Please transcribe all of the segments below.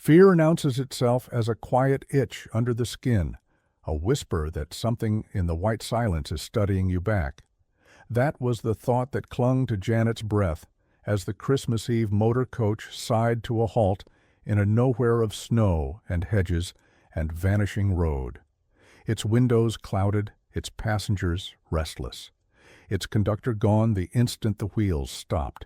Fear announces itself as a quiet itch under the skin, a whisper that something in the white silence is studying you back. That was the thought that clung to Janet's breath as the Christmas Eve motor coach sighed to a halt in a nowhere of snow and hedges and vanishing road. Its windows clouded, its passengers restless. Its conductor gone the instant the wheels stopped.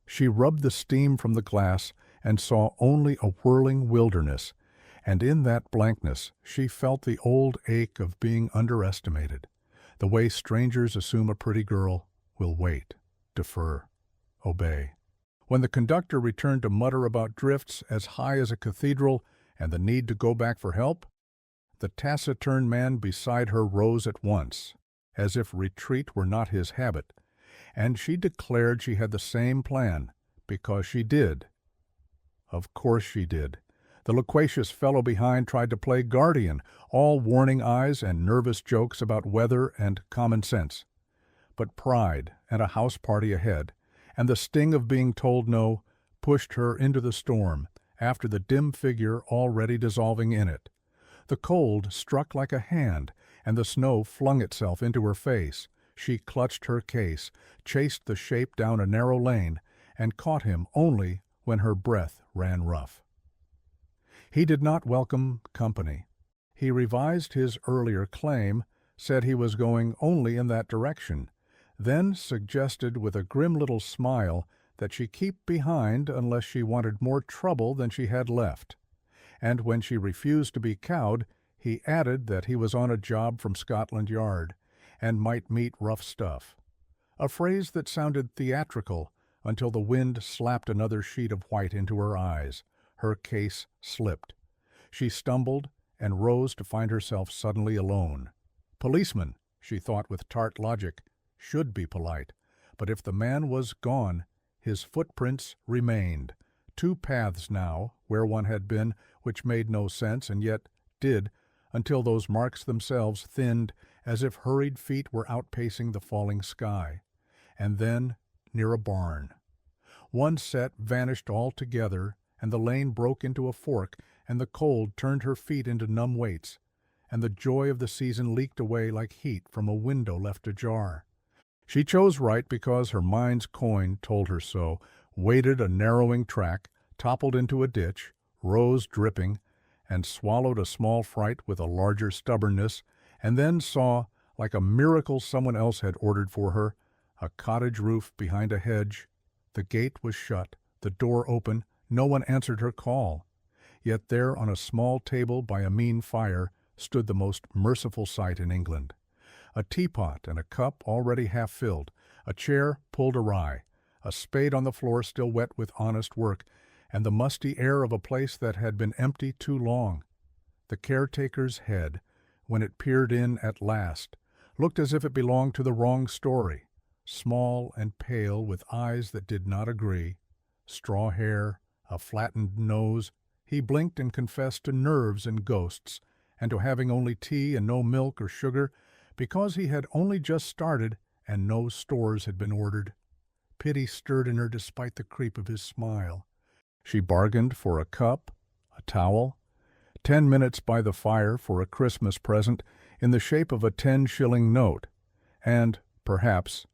She rubbed the steam from the glass and saw only a whirling wilderness, and in that blankness she felt the old ache of being underestimated, the way strangers assume a pretty girl will wait, defer, obey. When the conductor returned to mutter about drifts as high as a cathedral and the need to go back for help, the taciturn man beside her rose at once, as if retreat were not his habit, and she declared she had the same plan, because she did. Of course she did. The loquacious fellow behind tried to play guardian, all warning eyes and nervous jokes about weather and common sense. But pride and a house party ahead, and the sting of being told no, pushed her into the storm, after the dim figure already dissolving in it. The cold struck like a hand, and the snow flung itself into her face. She clutched her case, chased the shape down a narrow lane, and caught him only when her breath ran rough. He did not welcome company. He revised his earlier claim, said he was going only in that direction, then suggested with a grim little smile that she keep behind unless she wanted more trouble than she had left. And when she refused to be cowed, he added that he was on a job from Scotland Yard, and might meet rough stuff. A phrase that sounded theatrical until the wind slapped another sheet of white into her eyes. Her case slipped. She stumbled and rose to find herself suddenly alone. Policemen, she thought with tart logic, should be polite, but if the man was gone, his footprints remained. Two paths now, where one had been, which made no sense and yet did, until those marks themselves thinned as if hurried feet were outpacing the falling sky. And then, near a barn. One set vanished altogether, and the lane broke into a fork, and the cold turned her feet into numb weights, and the joy of the season leaked away like heat from a window left ajar. She chose right because her mind's coin told her so, waded a narrowing track, toppled into a ditch, rose dripping, and swallowed a small fright with a larger stubbornness, and then saw, like a miracle someone else had ordered for her, a cottage roof behind a hedge. The gate was shut, the door open, no one answered her call. Yet there on a small table by a mean fire stood the most merciful sight in England. A teapot and a cup already half filled, a chair pulled awry, a spade on the floor still wet with honest work, and the musty air of a place that had been empty too long. The caretaker's head, when it peered in at last, looked as if it belonged to the wrong story, small and pale with eyes that did not agree, straw hair, a flattened nose. He blinked and confessed to nerves and ghosts, and to having only tea and no milk or sugar, because he had only just started and no stores had been ordered. Pity stirred in her despite the creep of his smile. She bargained for a cup, a towel, 10 minutes by the fire for a Christmas present in the shape of a 10-shilling note, and, perhaps,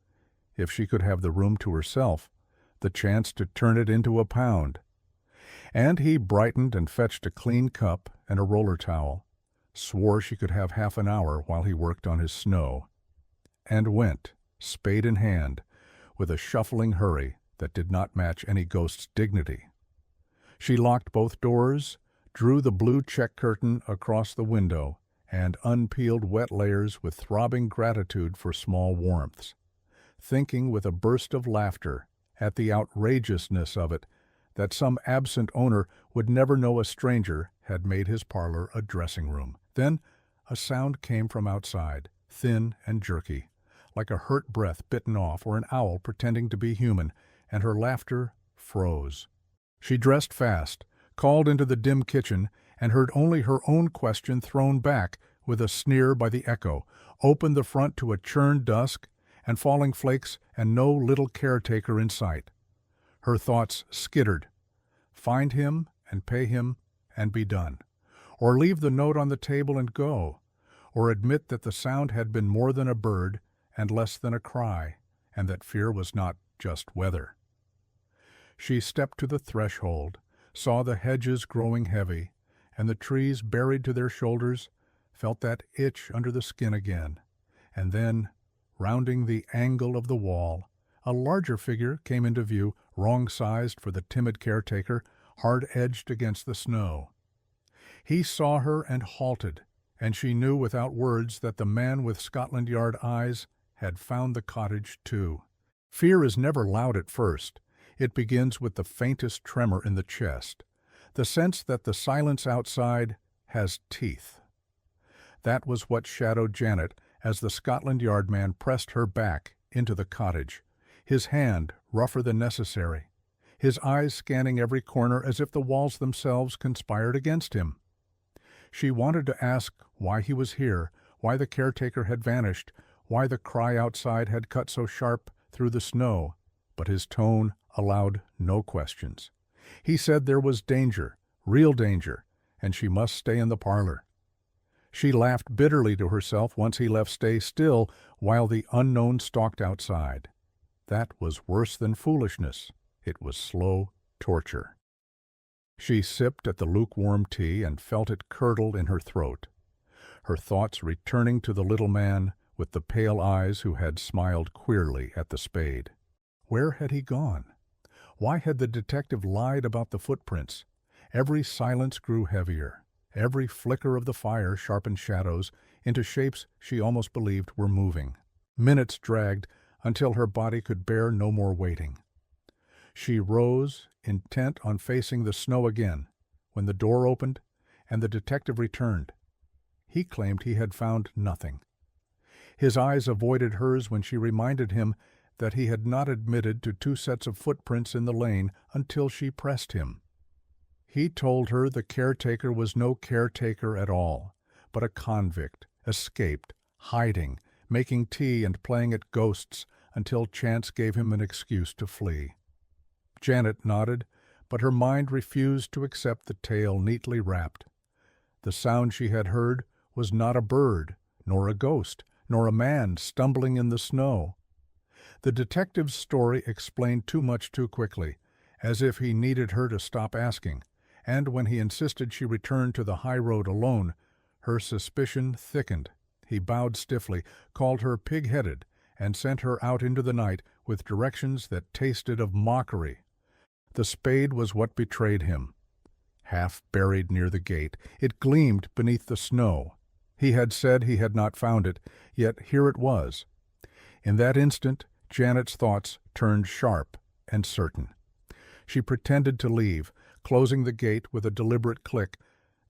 if she could have the room to herself, the chance to turn it into a pound. And he brightened and fetched a clean cup and a roller towel, swore she could have half an hour while he worked on his snow, and went, spade in hand, with a shuffling hurry that did not match any ghost's dignity. She locked both doors, drew the blue check curtain across the window, and unpeeled wet layers with throbbing gratitude for small warmths, thinking with a burst of laughter at the outrageousness of it, that some absent owner would never know a stranger had made his parlor a dressing room. Then a sound came from outside, thin and jerky, like a hurt breath bitten off or an owl pretending to be human, and her laughter froze. She dressed fast, called into the dim kitchen, and heard only her own question thrown back with a sneer by the echo, opened the front to a churned dusk and falling flakes and no little caretaker in sight. Her thoughts skittered. Find him and pay him and be done, or leave the note on the table and go, or admit that the sound had been more than a bird and less than a cry, and that fear was not just weather. She stepped to the threshold, saw the hedges growing heavy, and the trees buried to their shoulders, felt that itch under the skin again, and then, rounding the angle of the wall, a larger figure came into view, wrong-sized for the timid caretaker, hard-edged against the snow. He saw her and halted, and she knew without words that the man with Scotland Yard eyes had found the cottage too. Fear is never loud at first. It begins with the faintest tremor in the chest, the sense that the silence outside has teeth. That was what shadowed Janet as the Scotland Yard man pressed her back into the cottage, his hand rougher than necessary, his eyes scanning every corner as if the walls themselves conspired against him. She wanted to ask why he was here, why the caretaker had vanished, why the cry outside had cut so sharp through the snow, but his tone allowed no questions. He said there was danger, real danger, and she must stay in the parlor. She laughed bitterly to herself once he left stay still while the unknown stalked outside. That was worse than foolishness. It was slow torture. She sipped at the lukewarm tea and felt it curdle in her throat, her thoughts returning to the little man with the pale eyes who had smiled queerly at the spade. Where had he gone? Why had the detective lied about the footprints? Every silence grew heavier. Every flicker of the fire sharpened shadows into shapes she almost believed were moving. Minutes dragged until her body could bear no more waiting. She rose, intent on facing the snow again, when the door opened and the detective returned. He claimed he had found nothing. His eyes avoided hers when she reminded him that he had not admitted to 2 sets of footprints in the lane until she pressed him. He told her the caretaker was no caretaker at all, but a convict, escaped, hiding, making tea and playing at ghosts until chance gave him an excuse to flee. Janet nodded, but her mind refused to accept the tale neatly wrapped. The sound she had heard was not a bird, nor a ghost, nor a man stumbling in the snow. The detective's story explained too much too quickly, as if he needed her to stop asking, and when he insisted she return to the high road alone, her suspicion thickened. He bowed stiffly, called her pig-headed, and sent her out into the night with directions that tasted of mockery. The spade was what betrayed him. Half buried near the gate, it gleamed beneath the snow. He had said he had not found it, yet here it was. In that instant, Janet's thoughts turned sharp and certain. She pretended to leave, closing the gate with a deliberate click,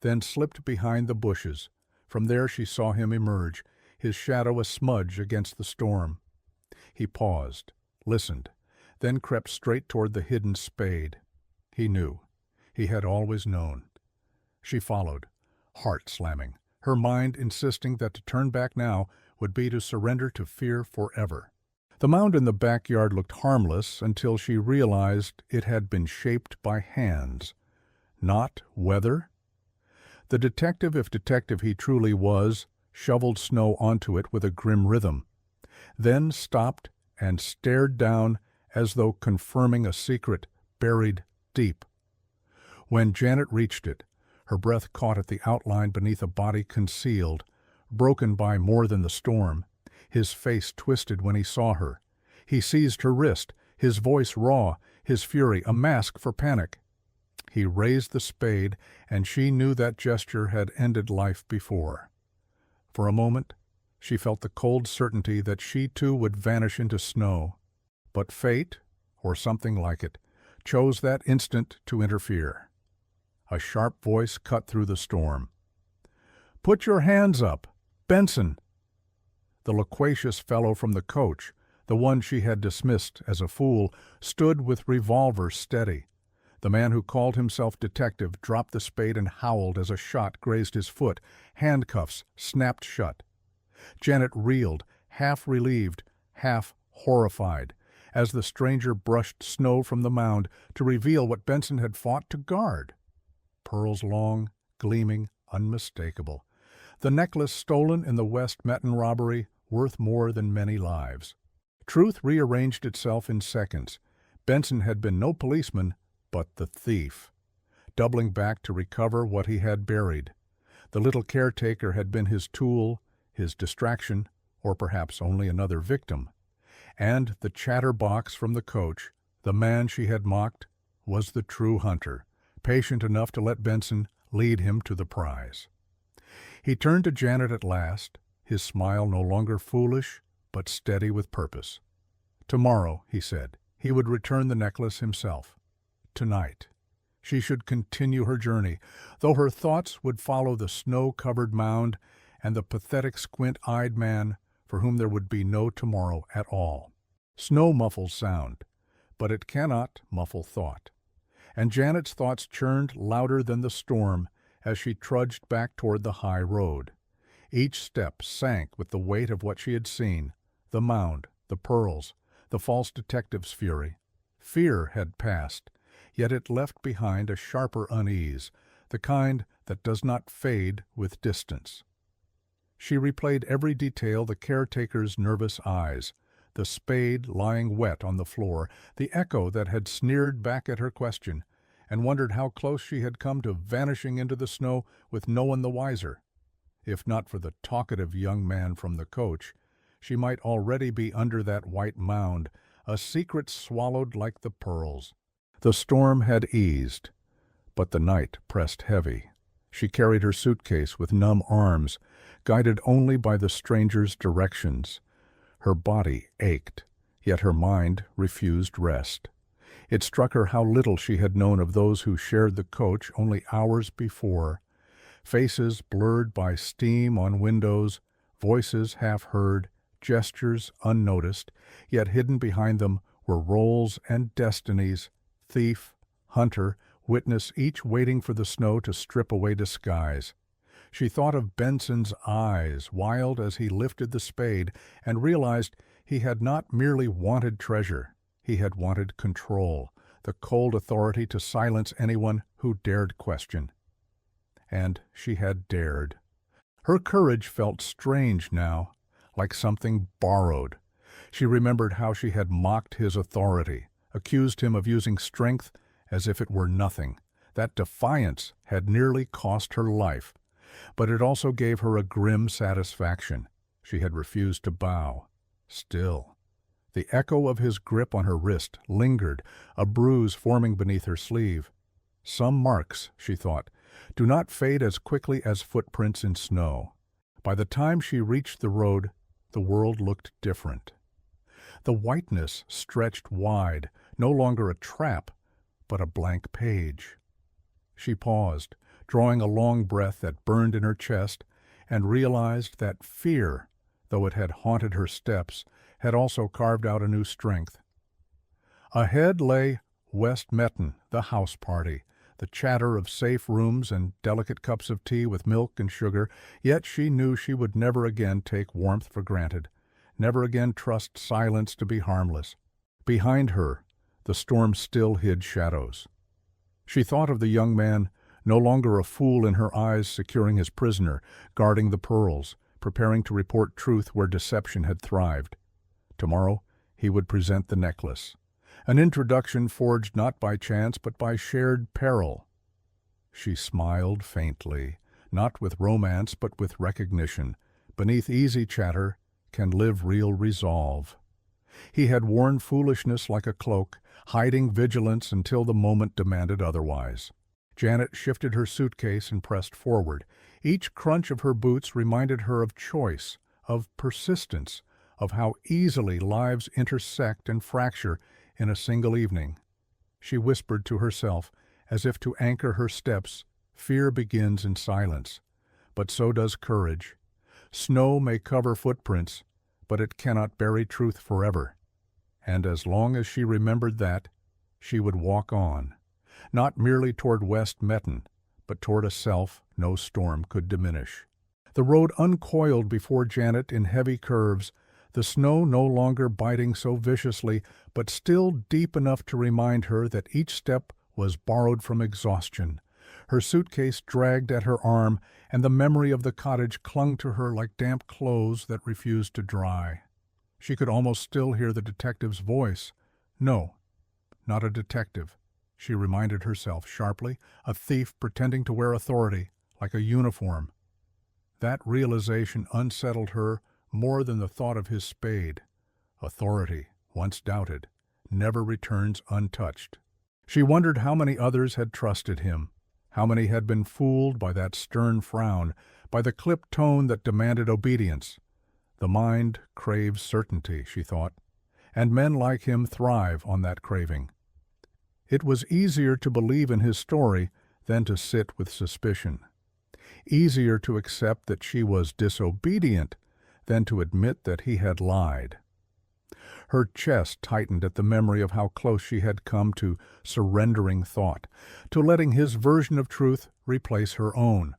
then slipped behind the bushes. From there she saw him emerge, his shadow a smudge against the storm. He paused, listened, then crept straight toward the hidden spade. He knew. He had always known. She followed, heart slamming, her mind insisting that to turn back now would be to surrender to fear forever. The mound in the backyard looked harmless until she realized it had been shaped by hands, not weather. The detective, if detective he truly was, shoveled snow onto it with a grim rhythm, then stopped and stared down as though confirming a secret buried deep. When Janet reached it, her breath caught at the outline beneath a body concealed, broken by more than the storm. His face twisted when he saw her. He seized her wrist, his voice raw, his fury a mask for panic. He raised the spade, and she knew that gesture had ended life before. For a moment, she felt the cold certainty that she too would vanish into snow. But fate, or something like it, chose that instant to interfere. A sharp voice cut through the storm. "Put your hands up! Benson!" The loquacious fellow from the coach, the one she had dismissed as a fool, stood with revolver steady. The man who called himself detective dropped the spade and howled as a shot grazed his foot. Handcuffs snapped shut. Janet reeled, half relieved, half horrified, as the stranger brushed snow from the mound to reveal what Benson had fought to guard. pearls long, gleaming, unmistakable. The necklace stolen in the West Metten robbery, worth more than many lives. Truth rearranged itself in seconds. Benson had been no policeman, but the thief, doubling back to recover what he had buried. The little caretaker had been his tool, his distraction, or perhaps only another victim. And the chatterbox from the coach, the man she had mocked, was the true hunter, patient enough to let Benson lead him to the prize. He turned to Janet at last, his smile no longer foolish, but steady with purpose. Tomorrow, he said, he would return the necklace himself. Tonight, she should continue her journey, though her thoughts would follow the snow-covered mound and the pathetic squint-eyed man for whom there would be no tomorrow at all. Snow muffles sound, but it cannot muffle thought. And Janet's thoughts churned louder than the storm as she trudged back toward the high road. Each step sank with the weight of what she had seen, the mound, the pearls, the false detective's fury. Fear had passed, yet it left behind a sharper unease, the kind that does not fade with distance. She replayed every detail, the caretaker's nervous eyes, the spade lying wet on the floor, the echo that had sneered back at her question, and wondered how close she had come to vanishing into the snow with no one the wiser. If not for the talkative young man from the coach, she might already be under that white mound, a secret swallowed like the pearls. The storm had eased, but the night pressed heavy. She carried her suitcase with numb arms, guided only by the stranger's directions. Her body ached, yet her mind refused rest. It struck her how little she had known of those who shared the coach only hours before. Faces blurred by steam on windows, voices half heard, gestures unnoticed, yet hidden behind them were roles and destinies, thief, hunter, witness, each waiting for the snow to strip away disguise. She thought of Benson's eyes, wild as he lifted the spade, and realized he had not merely wanted treasure, he had wanted control, the cold authority to silence anyone who dared question. And she had dared. Her courage felt strange now, like something borrowed. She remembered how she had mocked his authority, accused him of using strength as if it were nothing. That defiance had nearly cost her life, but it also gave her a grim satisfaction. She had refused to bow. Still, the echo of his grip on her wrist lingered, a bruise forming beneath her sleeve. Some marks, she thought, do not fade as quickly as footprints in snow. By the time she reached the road, the world looked different. The whiteness stretched wide, no longer a trap, but a blank page. She paused, drawing a long breath that burned in her chest, and realized that fear, though it had haunted her steps, had also carved out a new strength. Ahead lay West Metten, the house party, the chatter of safe rooms and delicate cups of tea with milk and sugar, yet she knew she would never again take warmth for granted, never again trust silence to be harmless. Behind her, the storm still hid shadows. She thought of the young man, no longer a fool in her eyes, securing his prisoner, guarding the pearls, preparing to report truth where deception had thrived. Tomorrow he would present the necklace, an introduction forged not by chance but by shared peril. She smiled faintly, not with romance but with recognition. Beneath easy chatter can live real resolve. He had worn foolishness like a cloak, hiding vigilance until the moment demanded otherwise. Janet shifted her suitcase and pressed forward. Each crunch of her boots reminded her of choice, of persistence, of how easily lives intersect and fracture in a single evening. She whispered to herself, as if to anchor her steps, "Fear begins in silence, but so does courage. Snow may cover footprints, but it cannot bury truth forever." And as long as she remembered that, she would walk on, not merely toward West Metten, but toward a self no storm could diminish. The road uncoiled before Janet in heavy curves, the snow no longer biting so viciously, but still deep enough to remind her that each step was borrowed from exhaustion. Her suitcase dragged at her arm, and the memory of the cottage clung to her like damp clothes that refused to dry. She could almost still hear the detective's voice. No, not a detective, she reminded herself sharply, a thief pretending to wear authority, like a uniform. That realization unsettled her more than the thought of his spade. Authority, once doubted, never returns untouched. She wondered how many others had trusted him, how many had been fooled by that stern frown, by the clipped tone that demanded obedience. The mind craves certainty, she thought, and men like him thrive on that craving. It was easier to believe in his story than to sit with suspicion. Easier to accept that she was disobedient than to admit that he had lied. Her chest tightened at the memory of how close she had come to surrendering thought, to letting his version of truth replace her own.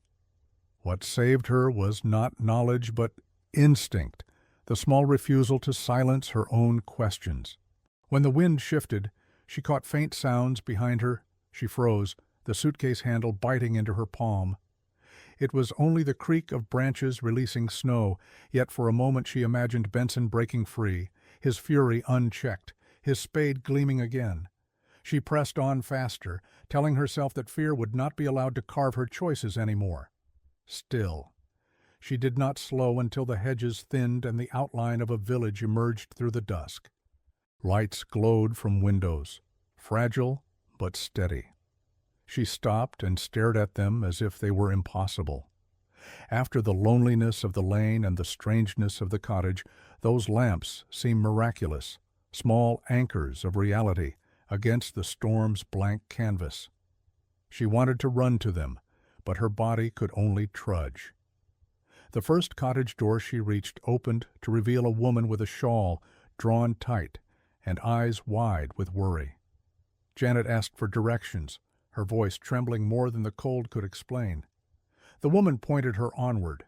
What saved her was not knowledge but instinct, the small refusal to silence her own questions. When the wind shifted, she caught faint sounds behind her. She froze, the suitcase handle biting into her palm. It was only the creak of branches releasing snow, yet for a moment she imagined Benson breaking free, his fury unchecked, his spade gleaming again. She pressed on faster, telling herself that fear would not be allowed to carve her choices anymore. Still, she did not slow until the hedges thinned and the outline of a village emerged through the dusk. Lights glowed from windows, fragile but steady. She stopped and stared at them as if they were impossible. After the loneliness of the lane and the strangeness of the cottage, those lamps seemed miraculous, small anchors of reality against the storm's blank canvas. She wanted to run to them, but her body could only trudge. The first cottage door she reached opened to reveal a woman with a shawl drawn tight and eyes wide with worry. Janet asked for directions, her voice trembling more than the cold could explain. The woman pointed her onward,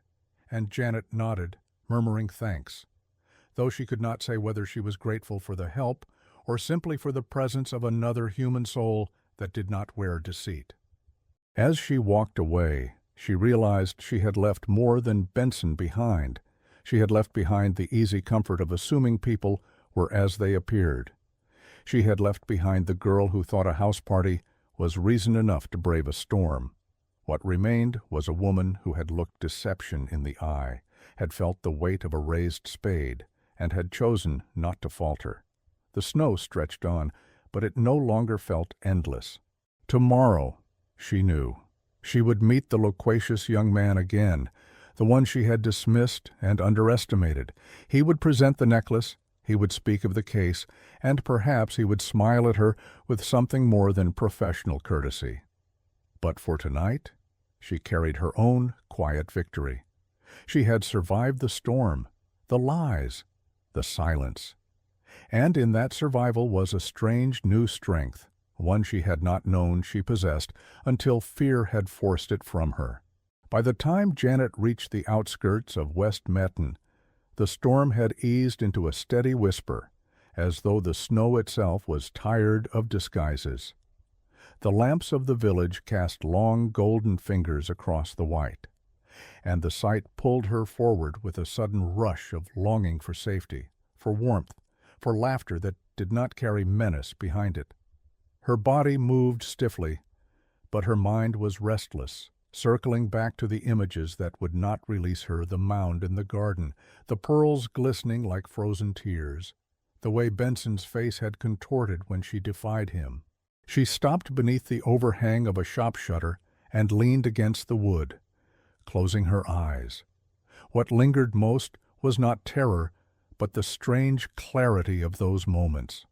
and Janet nodded, murmuring thanks, though she could not say whether she was grateful for the help or simply for the presence of another human soul that did not wear deceit. As she walked away, she realized she had left more than Benson behind. She had left behind the easy comfort of assuming people were as they appeared. She had left behind the girl who thought a house party was reason enough to brave a storm. What remained was a woman who had looked deception in the eye, had felt the weight of a raised spade, and had chosen not to falter. The snow stretched on, but it no longer felt endless. Tomorrow, she knew, she would meet the loquacious young man again, the one she had dismissed and underestimated. He would present the necklace, he would speak of the case, and perhaps he would smile at her with something more than professional courtesy. But for tonight, she carried her own quiet victory. She had survived the storm, the lies, the silence. And in that survival was a strange new strength, one she had not known she possessed until fear had forced it from her. By the time Janet reached the outskirts of West Metten, the storm had eased into a steady whisper, as though the snow itself was tired of disguises. The lamps of the village cast long golden fingers across the white, and the sight pulled her forward with a sudden rush of longing for safety, for warmth, for laughter that did not carry menace behind it. Her body moved stiffly, but her mind was restless, circling back to the images that would not release her, the mound in the garden, the pearls glistening like frozen tears, the way Benson's face had contorted when she defied him. She stopped beneath the overhang of a shop shutter and leaned against the wood, closing her eyes. What lingered most was not terror, but the strange clarity of those moments.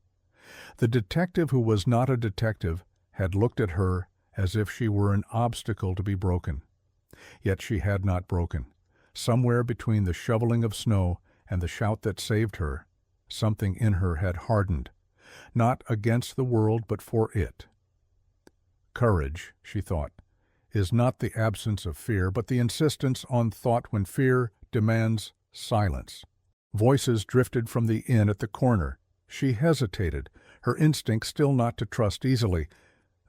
The detective who was not a detective had looked at her as if she were an obstacle to be broken. Yet she had not broken. Somewhere between the shoveling of snow and the shout that saved her, something in her had hardened, not against the world but for it. Courage, she thought, is not the absence of fear, but the insistence on thought when fear demands silence. Voices drifted from the inn at the corner. She hesitated, her instinct still not to trust easily,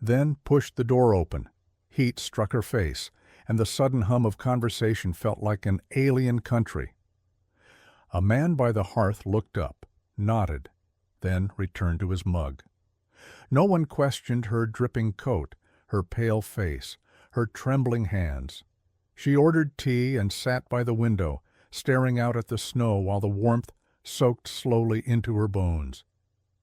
then pushed the door open. Heat struck her face, and the sudden hum of conversation felt like an alien country. A man by the hearth looked up, nodded, then returned to his mug. No one questioned her dripping coat, her pale face, her trembling hands. She ordered tea and sat by the window, staring out at the snow while the warmth soaked slowly into her bones.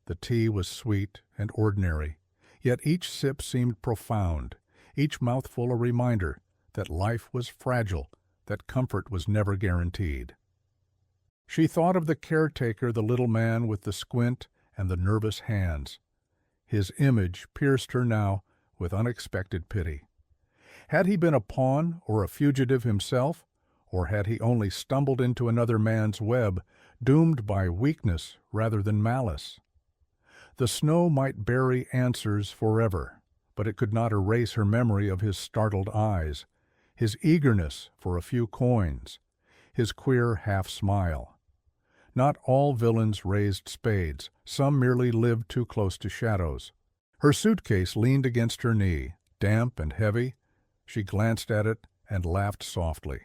The tea was sweet and ordinary, yet each sip seemed profound, each mouthful a reminder that life was fragile, that comfort was never guaranteed. She thought of the caretaker, the little man with the squint and the nervous hands. His image pierced her now with unexpected pity. Had he been a pawn or a fugitive himself, or had he only stumbled into another man's web, doomed by weakness rather than malice? The snow might bury answers forever, but it could not erase her memory of his startled eyes, his eagerness for a few coins, his queer half-smile. Not all villains raised spades, some merely lived too close to shadows. Her suitcase leaned against her knee, damp and heavy. She glanced at it and laughed softly.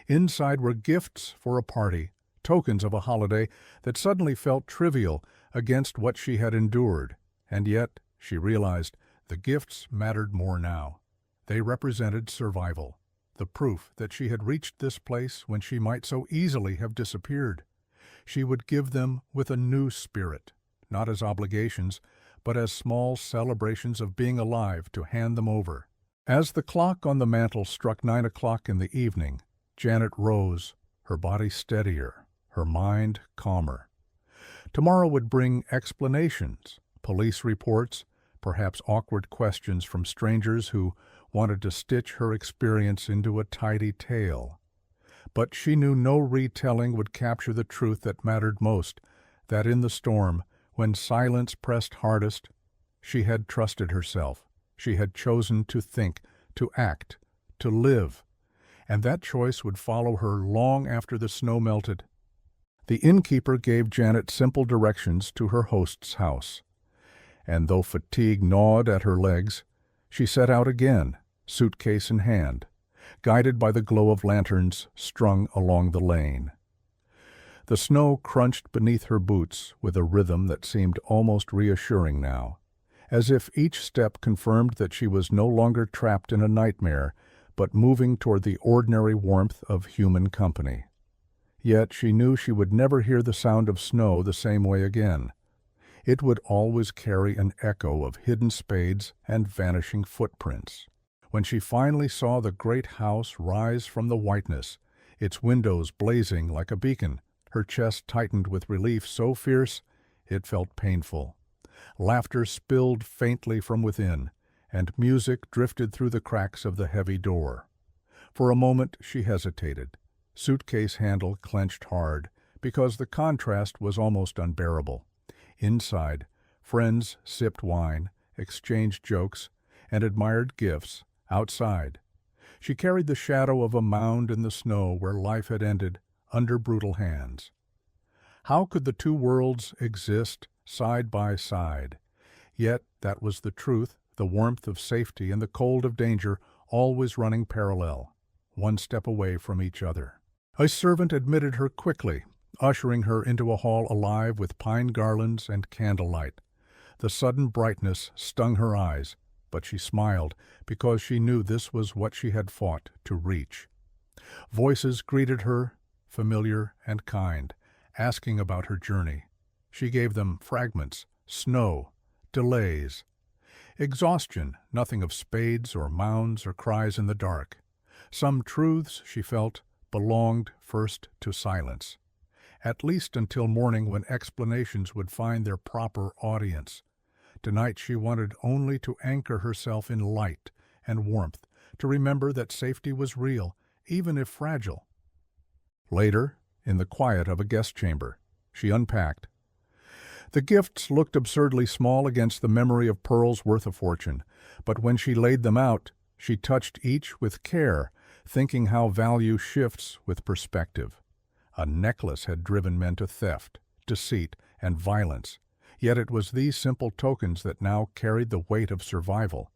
Inside were gifts for a party, tokens of a holiday that suddenly felt trivial against what she had endured, and yet, she realized, the gifts mattered more now. They represented survival, the proof that she had reached this place when she might so easily have disappeared. She would give them with a new spirit, not as obligations, but as small celebrations of being alive to hand them over. As the clock on the mantel struck 9 o'clock in the evening, Janet rose, her body steadier, her mind calmer. Tomorrow would bring explanations, police reports, perhaps awkward questions from strangers who wanted to stitch her experience into a tidy tale. But she knew no retelling would capture the truth that mattered most, that in the storm, when silence pressed hardest, she had trusted herself. She had chosen to think, to act, to live, and that choice would follow her long after the snow melted. The innkeeper gave Janet simple directions to her host's house, and though fatigue gnawed at her legs, she set out again, suitcase in hand, guided by the glow of lanterns strung along the lane. The snow crunched beneath her boots with a rhythm that seemed almost reassuring now, as if each step confirmed that she was no longer trapped in a nightmare, but moving toward the ordinary warmth of human company. Yet she knew she would never hear the sound of snow the same way again. It would always carry an echo of hidden spades and vanishing footprints. When she finally saw the great house rise from the whiteness, its windows blazing like a beacon, her chest tightened with relief so fierce it felt painful. Laughter spilled faintly from within, and music drifted through the cracks of the heavy door. For a moment she hesitated, suitcase handle clenched hard, because the contrast was almost unbearable. Inside, friends sipped wine, exchanged jokes, and admired gifts. Outside, she carried the shadow of a mound in the snow where life had ended under brutal hands. How could the two worlds exist side by side? Yet that was the truth, the warmth of safety and the cold of danger always running parallel, one step away from each other. A servant admitted her quickly, ushering her into a hall alive with pine garlands and candlelight. The sudden brightness stung her eyes, but she smiled because she knew this was what she had fought to reach. Voices greeted her, familiar and kind, asking about her journey. She gave them fragments, snow, delays, exhaustion, nothing of spades or mounds or cries in the dark. Some truths, she felt, belonged first to silence, at least until morning when explanations would find their proper audience. Tonight she wanted only to anchor herself in light and warmth, to remember that safety was real, even if fragile. Later, in the quiet of a guest chamber, she unpacked. The gifts looked absurdly small against the memory of pearls worth a fortune, but when she laid them out, she touched each with care, thinking how value shifts with perspective. A necklace had driven men to theft, deceit, and violence. Yet it was these simple tokens that now carried the weight of survival.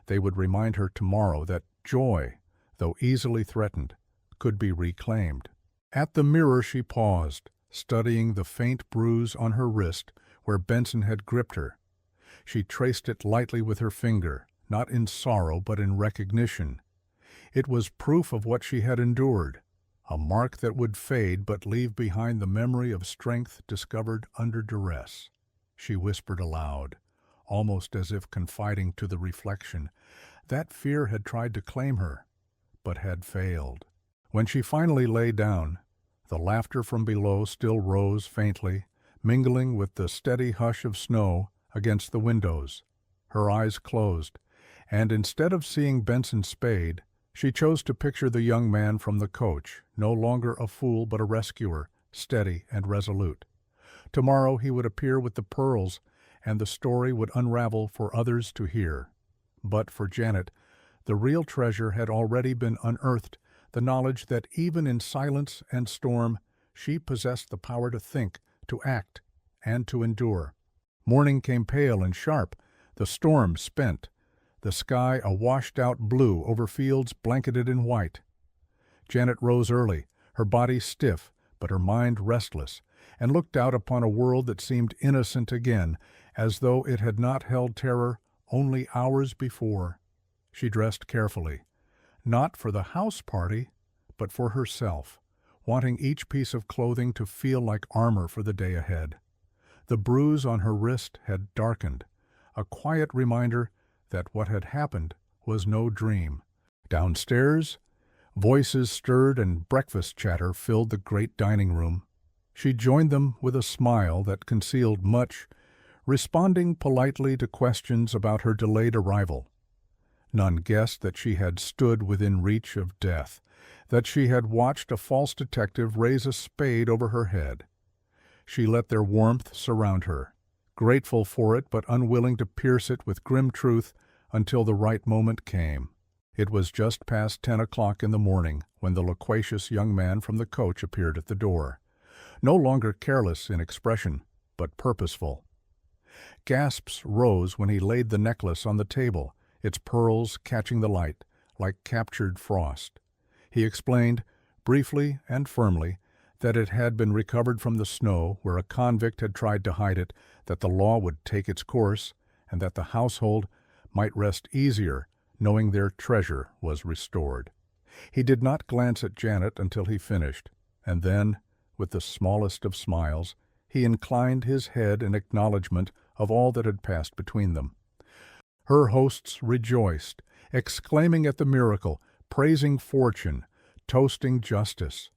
They would remind her tomorrow that joy, though easily threatened, could be reclaimed. At the mirror she paused, studying the faint bruise on her wrist where Benson had gripped her. She traced it lightly with her finger, not in sorrow but in recognition. It was proof of what she had endured, a mark that would fade but leave behind the memory of strength discovered under duress. She whispered aloud, almost as if confiding to the reflection. That fear had tried to claim her, but had failed. When she finally lay down, the laughter from below still rose faintly, mingling with the steady hush of snow against the windows. Her eyes closed, and instead of seeing Benson Spade, she chose to picture the young man from the coach, no longer a fool but a rescuer, steady and resolute. Tomorrow he would appear with the pearls, and the story would unravel for others to hear. But for Janet, the real treasure had already been unearthed, the knowledge that even in silence and storm, she possessed the power to think, to act, and to endure. Morning came pale and sharp, the storm spent, the sky a washed-out blue over fields blanketed in white. Janet rose early, her body stiff, but her mind restless, and looked out upon a world that seemed innocent again, as though it had not held terror only hours before. She dressed carefully, not for the house party, but for herself, wanting each piece of clothing to feel like armor for the day ahead. The bruise on her wrist had darkened, a quiet reminder that what had happened was no dream. Downstairs, voices stirred and breakfast chatter filled the great dining room. She joined them with a smile that concealed much, responding politely to questions about her delayed arrival. None guessed that she had stood within reach of death, that she had watched a false detective raise a spade over her head. She let their warmth surround her, grateful for it but unwilling to pierce it with grim truth until the right moment came. It was just past 10 o'clock in the morning when the loquacious young man from the coach appeared at the door, no longer careless in expression, but purposeful. Gasps rose when he laid the necklace on the table, its pearls catching the light, like captured frost. He explained, briefly and firmly, that it had been recovered from the snow where a convict had tried to hide it, that the law would take its course, and that the household might rest easier knowing their treasure was restored. He did not glance at Janet until he finished, and then, with the smallest of smiles, he inclined his head in acknowledgment of all that had passed between them. Her hosts rejoiced, exclaiming at the miracle, praising fortune, toasting justice.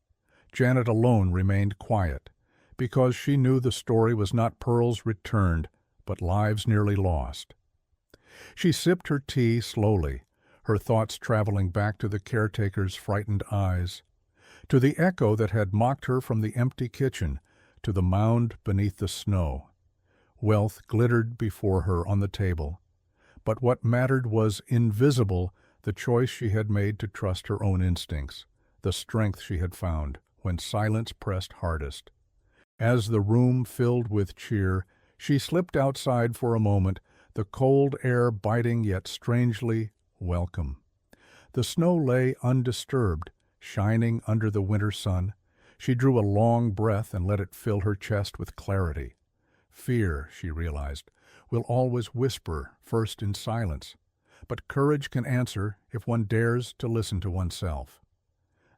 Janet alone remained quiet, because she knew the story was not pearls returned, but lives nearly lost. She sipped her tea slowly, her thoughts traveling back to the caretaker's frightened eyes, to the echo that had mocked her from the empty kitchen, to the mound beneath the snow. Wealth glittered before her on the table, but what mattered was invisible, the choice she had made to trust her own instincts, the strength she had found when silence pressed hardest. As the room filled with cheer, she slipped outside for a moment, the cold air biting yet strangely welcome. The snow lay undisturbed, shining under the winter sun. She drew a long breath and let it fill her chest with clarity. Fear, she realized, will always whisper, first in silence, but courage can answer if one dares to listen to oneself.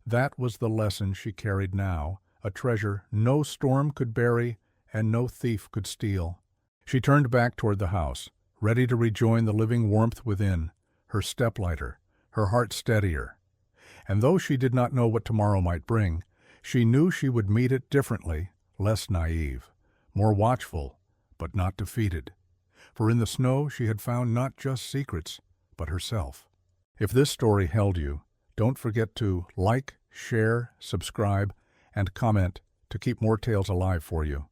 That was the lesson she carried now, a treasure no storm could bury and no thief could steal. She turned back toward the house, ready to rejoin the living warmth within, her step lighter, her heart steadier. And though she did not know what tomorrow might bring, she knew she would meet it differently, less naive, more watchful, but not defeated. For in the snow she had found not just secrets, but herself. If this story held you, don't forget to like, share, subscribe, and comment to keep more tales alive for you.